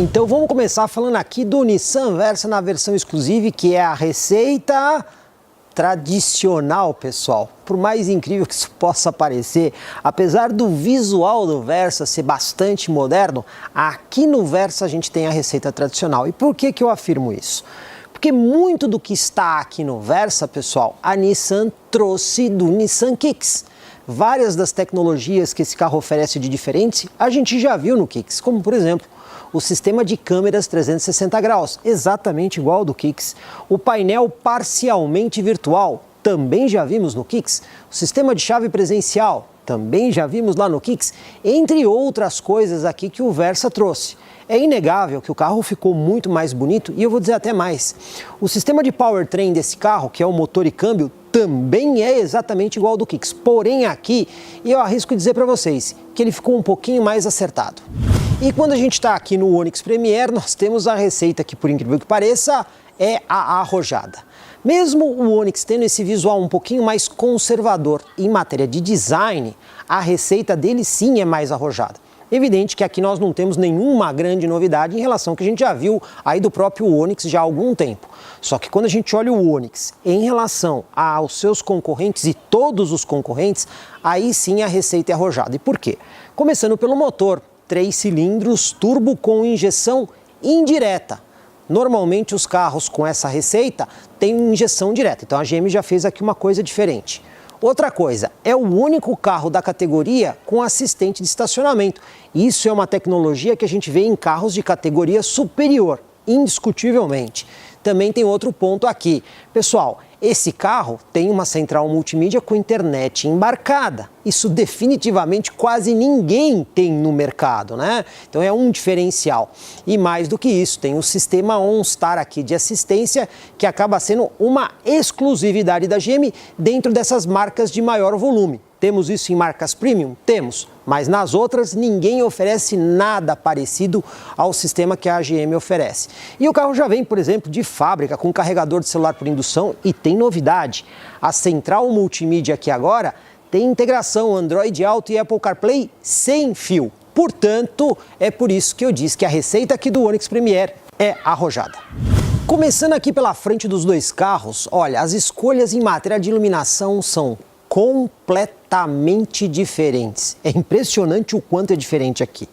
Então vamos começar falando aqui do Nissan Versa na versão exclusiva, que é a receita tradicional, pessoal. Por mais incrível que isso possa parecer, apesar do visual do Versa ser bastante moderno, aqui no Versa a gente tem a receita tradicional. E por que eu afirmo isso? Porque muito do que está aqui no Versa, pessoal, a Nissan trouxe do Nissan Kicks. Várias das tecnologias que esse carro oferece de diferentes, a gente já viu no Kicks, como por exemplo, o sistema de câmeras 360 graus, exatamente igual ao do Kicks. O painel parcialmente virtual, também já vimos no Kicks. O sistema de chave presencial, também já vimos lá no Kicks. Entre outras coisas aqui que o Versa trouxe. É inegável que o carro ficou muito mais bonito e eu vou dizer até mais. O sistema de powertrain desse carro, que é o motor e câmbio, também é exatamente igual ao do Kicks. Porém aqui, eu arrisco dizer para vocês que ele ficou um pouquinho mais acertado. E quando a gente está aqui no Onix Premier, nós temos a receita que, por incrível que pareça, é a arrojada. Mesmo o Onix tendo esse visual um pouquinho mais conservador em matéria de design, a receita dele sim é mais arrojada. Evidente que aqui nós não temos nenhuma grande novidade em relação ao que a gente já viu aí do próprio Onix já há algum tempo. Só que quando a gente olha o Onix em relação aos seus concorrentes e todos os concorrentes, aí sim a receita é arrojada. E por quê? Começando pelo motor. 3 cilindros, turbo com injeção indireta. Normalmente os carros com essa receita têm injeção direta, então a GM já fez aqui uma coisa diferente. Outra coisa, é o único carro da categoria com assistente de estacionamento. Isso é uma tecnologia que a gente vê em carros de categoria superior, indiscutivelmente. Também tem outro ponto aqui. Pessoal, esse carro tem uma central multimídia com internet embarcada. Isso definitivamente quase ninguém tem no mercado, né? Então é um diferencial. E mais do que isso, tem o sistema OnStar aqui de assistência, que acaba sendo uma exclusividade da GM dentro dessas marcas de maior volume. Temos isso em marcas premium? Temos, mas nas outras ninguém oferece nada parecido ao sistema que a GM oferece. E o carro já vem, por exemplo, de fábrica com carregador de celular por indução e tem novidade. A central multimídia aqui agora tem integração Android Auto e Apple CarPlay sem fio. Portanto, é por isso que eu disse que a receita aqui do Onix Premier é arrojada. Começando aqui pela frente dos dois carros, olha, as escolhas em matéria de iluminação são completamente diferentes. É impressionante o quanto é diferente aqui.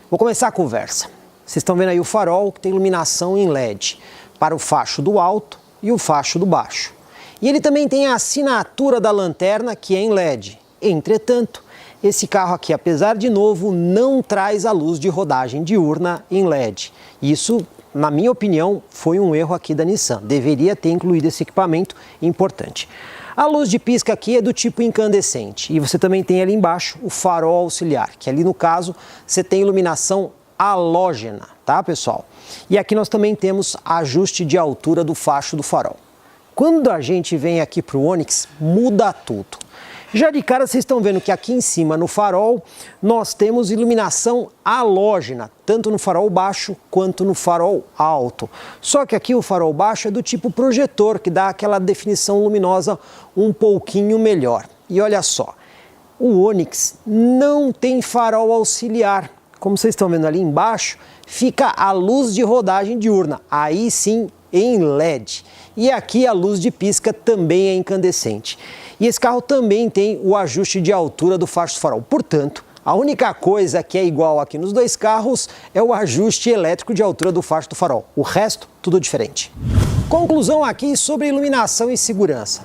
Vou começar com o Versa. Vocês estão vendo aí o farol que tem iluminação em LED para o facho do alto e o facho do baixo. E ele também tem a assinatura da lanterna que é em LED. Entretanto, esse carro aqui, apesar de novo, não traz a luz de rodagem diurna em LED. Isso, na minha opinião, foi um erro aqui da Nissan. Deveria ter incluído esse equipamento importante. A luz de pisca aqui é do tipo incandescente e você também tem ali embaixo o farol auxiliar, que ali no caso você tem iluminação halógena, tá pessoal? E aqui nós também temos ajuste de altura do facho do farol. Quando a gente vem aqui para o Onix, muda tudo. Já de cara vocês estão vendo que aqui em cima no farol nós temos iluminação halógena, tanto no farol baixo quanto no farol alto. Só que aqui o farol baixo é do tipo projetor, que dá aquela definição luminosa um pouquinho melhor. E olha só, o Onix não tem farol auxiliar. Como vocês estão vendo ali embaixo, fica a luz de rodagem diurna, aí sim em LED. E aqui a luz de pisca também é incandescente. E esse carro também tem o ajuste de altura do facho do farol. Portanto, a única coisa que é igual aqui nos dois carros é o ajuste elétrico de altura do facho do farol. O resto, tudo diferente. Conclusão aqui sobre iluminação e segurança.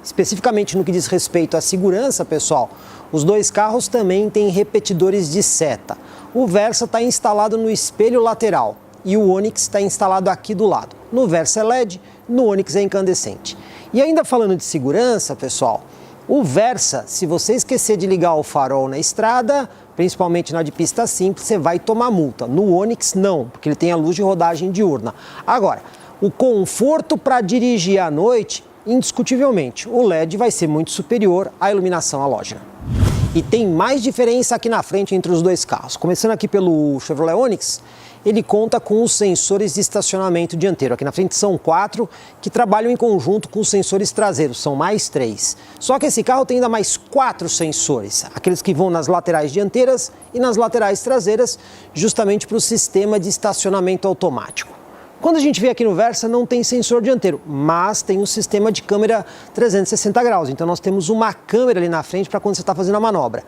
Especificamente no que diz respeito à segurança, pessoal, os dois carros também têm repetidores de seta. O Versa está instalado no espelho lateral e o Onix está instalado aqui do lado. No Versa é LED, no Onix é incandescente. E ainda falando de segurança, pessoal, o Versa, se você esquecer de ligar o farol na estrada, principalmente na de pista simples, você vai tomar multa. No Onix não, porque ele tem a luz de rodagem diurna. Agora, o conforto para dirigir à noite, indiscutivelmente, o LED vai ser muito superior à iluminação halógena. E tem mais diferença aqui na frente entre os dois carros. Começando aqui pelo Chevrolet Onix, ele conta com os sensores de estacionamento dianteiro. Aqui na frente são 4 que trabalham em conjunto com os sensores traseiros, são mais 3. Só que esse carro tem ainda mais 4 sensores, aqueles que vão nas laterais dianteiras e nas laterais traseiras, justamente para o sistema de estacionamento automático. Quando a gente vê aqui no Versa, não tem sensor dianteiro, mas tem um sistema de câmera 360 graus. Então nós temos uma câmera ali na frente para quando você está fazendo a manobra.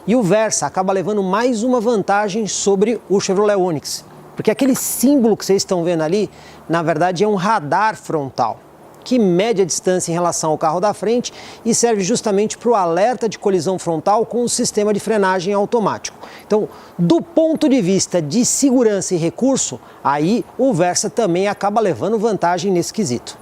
E o Versa acaba levando mais uma vantagem sobre o Chevrolet Onix, porque aquele símbolo que vocês estão vendo ali, na verdade é um radar frontal, que mede a distância em relação ao carro da frente e serve justamente para o alerta de colisão frontal com o sistema de frenagem automático. Então, do ponto de vista de segurança e recurso, aí o Versa também acaba levando vantagem nesse quesito.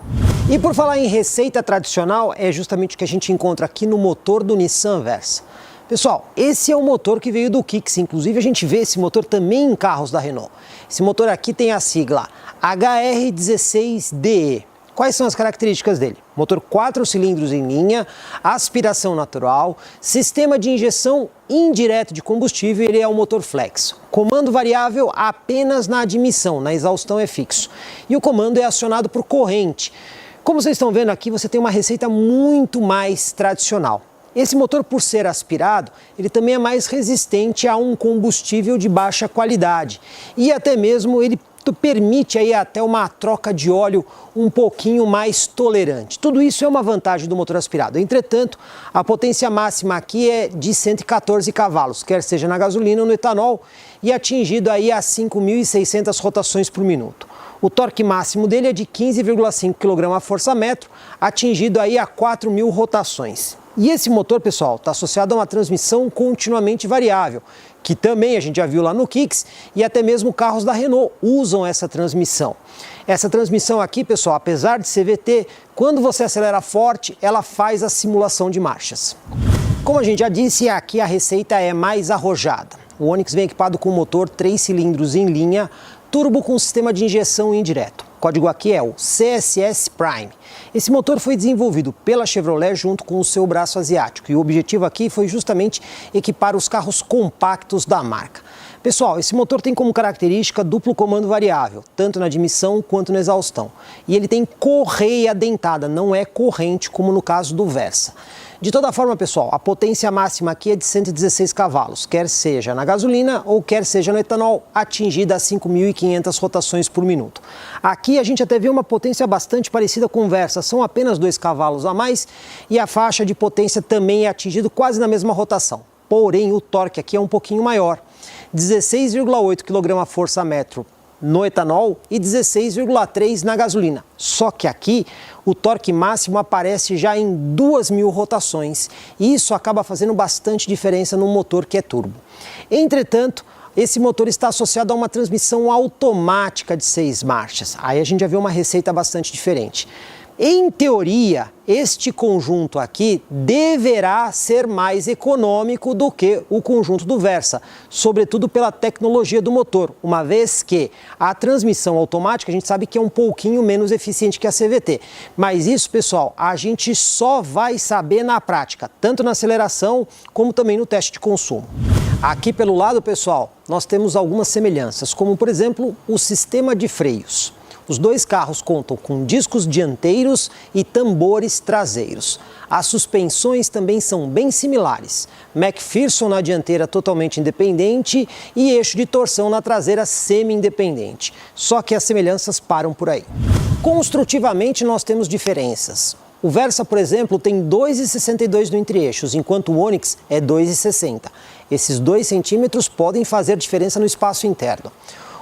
E por falar em receita tradicional, é justamente o que a gente encontra aqui no motor do Nissan Versa. Pessoal, esse é o motor que veio do Kicks, inclusive a gente vê esse motor também em carros da Renault. Esse motor aqui tem a sigla HR16DE. Quais são as características dele? Motor 4 cilindros em linha, aspiração natural, sistema de injeção indireto de combustível, ele é um motor flex. Comando variável apenas na admissão, na exaustão é fixo. E o comando é acionado por corrente. Como vocês estão vendo aqui, você tem uma receita muito mais tradicional. Esse motor, por ser aspirado, ele também é mais resistente a um combustível de baixa qualidade. E até mesmo ele permite aí até uma troca de óleo um pouquinho mais tolerante. Tudo isso é uma vantagem do motor aspirado. Entretanto, a potência máxima aqui é de 114 cavalos, quer seja na gasolina ou no etanol, e atingido aí a 5.600 rotações por minuto. O torque máximo dele é de 15,5 kgfm, atingido aí a 4.000 rotações. E esse motor, pessoal, está associado a uma transmissão continuamente variável, que também a gente já viu lá no Kicks, e até mesmo carros da Renault usam essa transmissão. Essa transmissão aqui, pessoal, apesar de CVT, quando você acelera forte, ela faz a simulação de marchas. Como a gente já disse, aqui a receita é mais arrojada. O Onix vem equipado com motor 3 cilindros em linha, turbo com sistema de injeção indireto. O código aqui é o CSS Prime. Esse motor foi desenvolvido pela Chevrolet junto com o seu braço asiático e o objetivo aqui foi justamente equipar os carros compactos da marca. Pessoal, esse motor tem como característica duplo comando variável, tanto na admissão quanto na exaustão. E ele tem correia dentada, não é corrente como no caso do Versa. De toda forma, pessoal, a potência máxima aqui é de 116 cavalos, quer seja na gasolina ou quer seja no etanol, atingida a 5.500 rotações por minuto. Aqui a gente até vê uma potência bastante parecida com o Versa, são apenas 2 cavalos a mais e a faixa de potência também é atingida quase na mesma rotação. Porém, o torque aqui é um pouquinho maior, 16,8 kgfm no etanol e 16,3 na gasolina. Só que aqui o torque máximo aparece já em 2.000 rotações e isso acaba fazendo bastante diferença no motor que é turbo. Entretanto, esse motor está associado a uma transmissão automática de 6 marchas. Aí a gente já vê uma receita bastante diferente. Em teoria, este conjunto aqui deverá ser mais econômico do que o conjunto do Versa, sobretudo pela tecnologia do motor, uma vez que a transmissão automática a gente sabe que é um pouquinho menos eficiente que a CVT. Mas isso, pessoal, a gente só vai saber na prática, tanto na aceleração como também no teste de consumo. Aqui pelo lado, pessoal, nós temos algumas semelhanças, como por exemplo o sistema de freios. Os dois carros contam com discos dianteiros e tambores traseiros. As suspensões também são bem similares. McPherson na dianteira totalmente independente e eixo de torção na traseira semi-independente. Só que as semelhanças param por aí. Construtivamente nós temos diferenças. O Versa, por exemplo, tem 2,62 no entre-eixos, enquanto o Onix é 2,60. Esses 2 centímetros podem fazer diferença no espaço interno.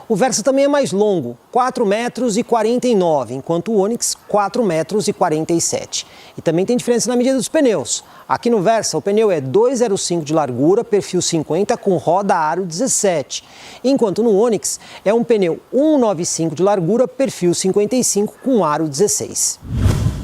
O Versa também é mais longo, 4,49 m, enquanto o Onix 4,47 m. E também tem diferença na medida dos pneus. Aqui no Versa o pneu é 2,05 de largura, perfil 50 com roda aro 17, enquanto no Onix é um pneu 1,95 de largura, perfil 55 com aro 16.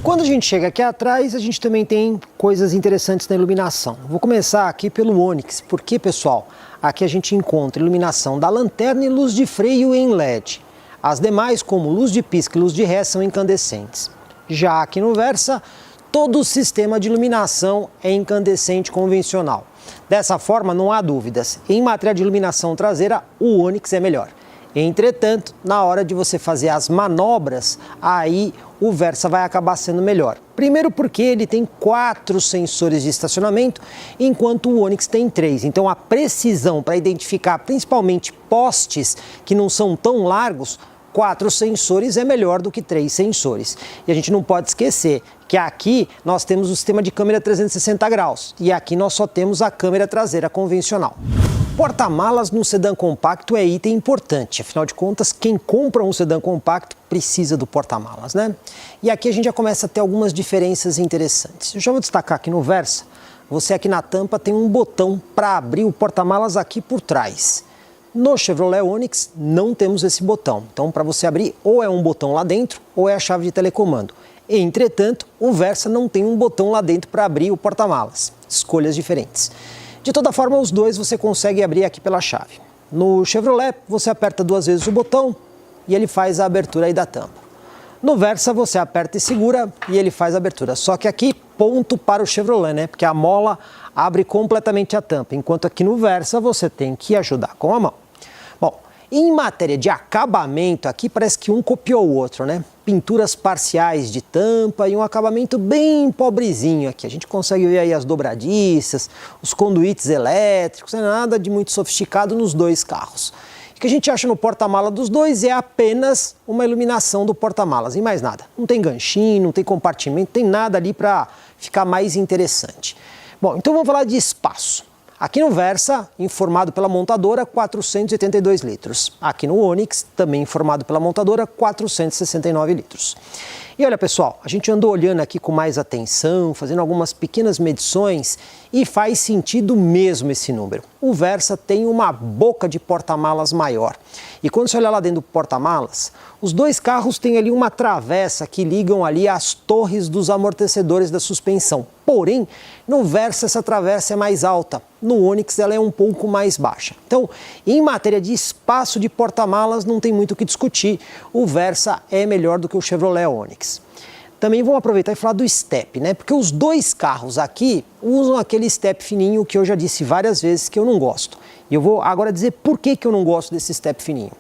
Quando a gente chega aqui atrás, a gente também tem coisas interessantes na iluminação. Vou começar aqui pelo Onix, porque, pessoal, aqui a gente encontra iluminação da lanterna e luz de freio em LED. As demais, como luz de pisca e luz de ré, são incandescentes. Já aqui no Versa, todo o sistema de iluminação é incandescente convencional. Dessa forma, não há dúvidas. Em matéria de iluminação traseira, o Onix é melhor. Entretanto, na hora de você fazer as manobras, aí o Versa vai acabar sendo melhor. Primeiro porque ele tem 4 sensores de estacionamento, enquanto o Onix tem 3. Então a precisão para identificar principalmente postes que não são tão largos, 4 sensores é melhor do que 3 sensores. E a gente não pode esquecer que aqui nós temos o sistema de câmera 360 graus e aqui nós só temos a câmera traseira convencional. Porta-malas num sedã compacto é item importante, afinal de contas, quem compra um sedã compacto precisa do porta-malas, né? E aqui a gente já começa a ter algumas diferenças interessantes. Eu já vou destacar aqui no Versa, você aqui na tampa tem um botão para abrir o porta-malas aqui por trás. No Chevrolet Onix não temos esse botão, então para você abrir ou é um botão lá dentro ou é a chave de telecomando. Entretanto, o Versa não tem um botão lá dentro para abrir o porta-malas, escolhas diferentes. De toda forma, os dois você consegue abrir aqui pela chave. No Chevrolet, você aperta 2 vezes o botão e ele faz a abertura aí da tampa. No Versa, você aperta e segura e ele faz a abertura. Só que aqui, ponto para o Chevrolet, né? Porque a mola abre completamente a tampa, enquanto aqui no Versa você tem que ajudar com a mão. Bom, em matéria de acabamento, aqui parece que um copiou o outro, né? Pinturas parciais de tampa e um acabamento bem pobrezinho aqui. A gente consegue ver aí as dobradiças, os conduítes elétricos, não é nada de muito sofisticado nos dois carros. O que a gente acha no porta-mala dos dois é apenas uma iluminação do porta-malas e mais nada. Não tem ganchinho, não tem compartimento, não tem nada ali para ficar mais interessante. Bom, então vamos falar de espaço. Aqui no Versa, informado pela montadora, 482 litros. Aqui no Onix, também informado pela montadora, 469 litros. E olha, pessoal, a gente andou olhando aqui com mais atenção, fazendo algumas pequenas medições e faz sentido mesmo esse número. O Versa tem uma boca de porta-malas maior. E quando você olha lá dentro do porta-malas, os dois carros têm ali uma travessa que ligam ali as torres dos amortecedores da suspensão. Porém, no Versa essa travessa é mais alta, no Onix ela é um pouco mais baixa. Então, em matéria de espaço de porta-malas, não tem muito o que discutir. O Versa é melhor do que o Chevrolet Onix. Também vamos aproveitar e falar do step, né? Porque os dois carros aqui usam aquele step fininho que eu já disse várias vezes que eu não gosto. E eu vou agora dizer por que eu não gosto desse step fininho.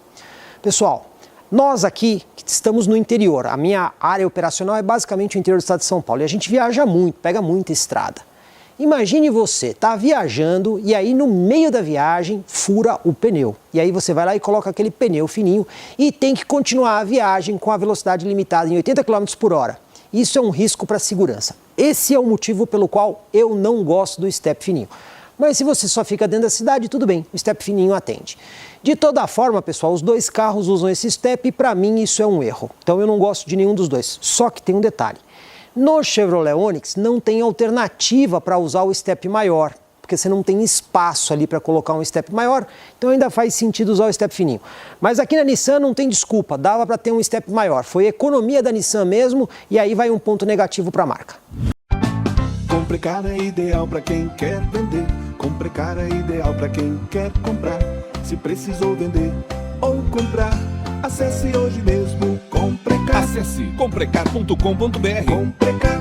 Pessoal, nós aqui estamos no interior, a minha área operacional é basicamente o interior do estado de São Paulo e a gente viaja muito, pega muita estrada. Imagine você tá viajando e aí no meio da viagem fura o pneu. E aí você vai lá e coloca aquele pneu fininho e tem que continuar a viagem com a velocidade limitada em 80 km por hora. Isso é um risco para a segurança. Esse é o motivo pelo qual eu não gosto do step fininho. Mas se você só fica dentro da cidade, tudo bem, o step fininho atende. De toda forma, pessoal, os dois carros usam esse step e para mim isso é um erro. Então eu não gosto de nenhum dos dois. Só que tem um detalhe. No Chevrolet Onix não tem alternativa para usar o step maior, porque você não tem espaço ali para colocar um step maior, então ainda faz sentido usar o step fininho. Mas aqui na Nissan não tem desculpa, dava para ter um step maior. Foi economia da Nissan mesmo e aí vai um ponto negativo para a marca. Comprecar é ideal para quem quer vender. Comprecar é ideal para quem quer comprar. Se precisou vender ou comprar, acesse hoje mesmo Comprecar. Acesse comprecar.com.br. Comprecar.